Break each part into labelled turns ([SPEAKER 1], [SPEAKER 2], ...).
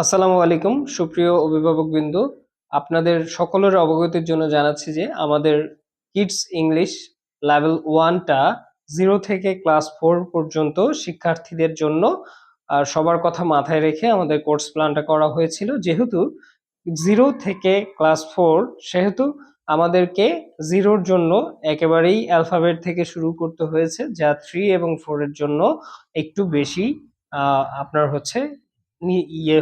[SPEAKER 1] আসসালামু আলাইকুম সুপ্রিয় অভিভাবকবৃন্দ, আপনাদের সকলের অবগতির জন্য জানাচ্ছি যে আমাদের কিডস ইংলিশ লেভেল 1টা 0 থেকে ক্লাস 4 পর্যন্ত শিক্ষার্থীদের জন্য সবার কথা মাথায় রেখে আমাদের কোর্স প্ল্যানটা করা হয়েছিল। যেহেতু 0 থেকে ক্লাস 4, সেহেতু আমাদেরকে 0-র জন্য একেবারেই অ্যালফাবেট থেকে শুরু করতে হয়েছে, যা 3 এবং 4 এর জন্য একটু বেশি আপনার হচ্ছে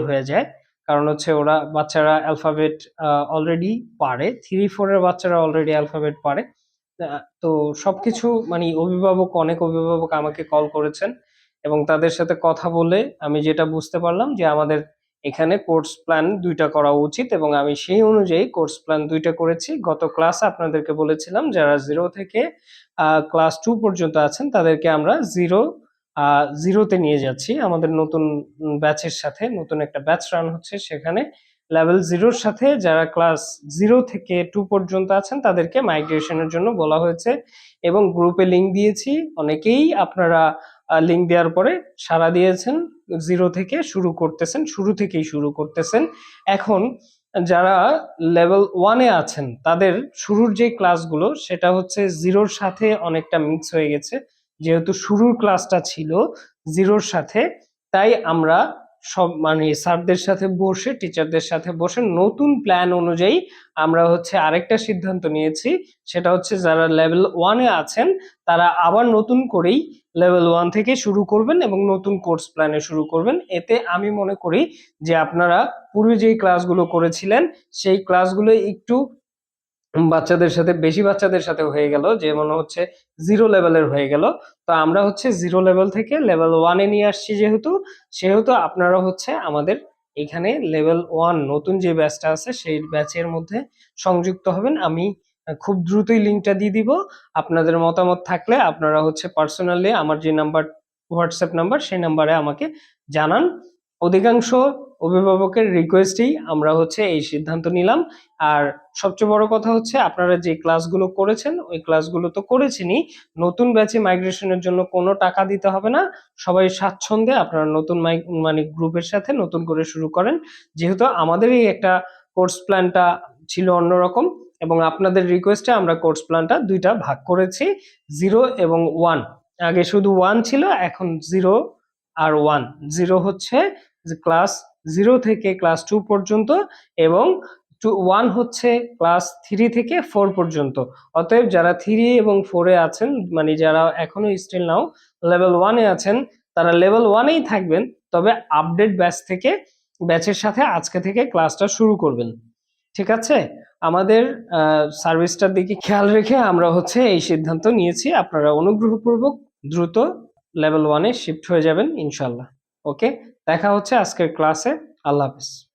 [SPEAKER 1] হয়ে যায়। কারণ হচ্ছে ওরা বাচ্চারা অ্যালফাবেট অলরেডি পারে, 3-4 এর বাচ্চারা অলরেডি অ্যালফাবেট পারে। তো সবকিছু মানে অনেক অভিভাবক আমাকে কল করেছেন এবং তাদের সাথে কথা বলে আমি যেটা বুঝতে পারলাম যে আমাদের এখানে কোর্স প্ল্যান 2টা করা উচিত, এবং আমি সেই অনুযায়ী কোর্স প্ল্যান 2টা করেছি। গত ক্লাসে আপনাদেরকে বলেছিলাম যারা 0 থেকে ক্লাস 2 পর্যন্ত আছেন তাদেরকে আমরা জিরোতে নিয়ে যাচ্ছি আমাদের নতুন ব্যাচের সাথে। নতুন একটা ব্যাচ রান হচ্ছে, সেখানে লেভেল 0-র সাথে যারা ক্লাস 0 থেকে 2 পর্যন্ত আছেন তাদেরকে মাইগ্রেশনের জন্য বলা হয়েছে এবং গ্রুপে লিংক দিয়েছি। অনেকেই আপনারা লিংক দেওয়ার পরে সাড়া দিয়েছেন, 0 থেকে শুরু থেকেই শুরু করতেছেন। এখন যারা লেভেল 1-এ আছেন তাদের শুরুর যে ক্লাসগুলো সেটা হচ্ছে 0-র সাথে অনেকটা মিক্স হয়ে গেছে। যেহেতু শুরুর ক্লাসটা ছিল 0-র সাথে, তাই আমরা সব মানে স্যারদের সাথে বসে, টিচারদের সাথে বসে নতুন প্ল্যান অনুযায়ী আমরা হচ্ছে আরেকটা সিদ্ধান্ত নিয়েছি। সেটা হচ্ছে যারা লেভেল 1-এ আছেন তারা আবার নতুন করেই লেভেল 1 থেকে শুরু করবেন এবং নতুন কোর্স প্ল্যানে শুরু করবেন। এতে আমি মনে করি যে আপনারা পূর্বে যেই ক্লাসগুলো করেছিলেন সেই ক্লাসগুলো একটু বেশি বাচ্চাদের সাথে হয়ে গেল, যে মনে হচ্ছে 0 লেভেলের হয়ে গেল। তো আমরা হচ্ছে 0 লেভেল থেকে লেভেল 1-এ নিয়ে আসছি। সেহেতু আপনারা হচ্ছে আমাদের এখানে লেভেল 1 নতুন যে ব্যাচটা আছে সেই ব্যাচের মধ্যে সংযুক্ত হবেন। আমি খুব দ্রুতই লিংকটা দিয়ে দিব। আপনাদের মতামত থাকলে আপনারা হচ্ছে পার্সোনালি আমার যে নাম্বার, হোয়াটসঅ্যাপ নাম্বার, সেই নাম্বারে আমাকে জানান। অধিকাংশ অভিভাবকের রিকোয়েস্টেই আমরা হচ্ছে এই সিদ্ধান্ত নিলাম। আর সবচেয়ে বড় কথা হচ্ছে আপনারা যে ক্লাসগুলো করেছেন ওই ক্লাসগুলো তো করেছেনই, নতুন ব্যাচে মাইগ্রেশনের জন্য কোনো টাকা দিতে হবে না। সবাই স্বাচ্ছন্দ্যে আপনারা নতুন মানে গ্রুপের সাথে নতুন করে শুরু করেন। যেহেতু আমাদের এই একটা কোর্স প্ল্যানটা ছিল অন্যরকম এবং আপনাদের রিকোয়েস্টে আমরা কোর্স প্ল্যানটা 2টা ভাগ করেছি, 0 এবং 1। আগে শুধু 1 ছিল, এখন 0 আর 1। 0 হচ্ছে ক্লাস 0 থেকে ক্লাস 2 পর্যন্ত এবং 1 হচ্ছে ক্লাস 3 থেকে 4 পর্যন্ত। অতএব যারা 3 এবং 4-এ আছেন, মানে যারা এখনো স্টিল নাও লেভেল 1-এ আছেন, তারা লেভেল 1-এই থাকবেন, তবে আপডেট ব্যাচের সাথে আজকে থেকে ক্লাসটা শুরু করবেন। ঠিক আছে? আমাদের সার্ভিসটার দিকে খেয়াল রেখে আমরা হচ্ছে এই সিদ্ধান্ত নিয়েছি। আপনারা অনুগ্রহপূর্বক দ্রুত লেভেল 1-এ শিফট হয়ে যাবেন ইনশাল্লাহ। ওকে, দেখা হচ্ছে আজকের ক্লাসে। আল্লাহ হাফেজ।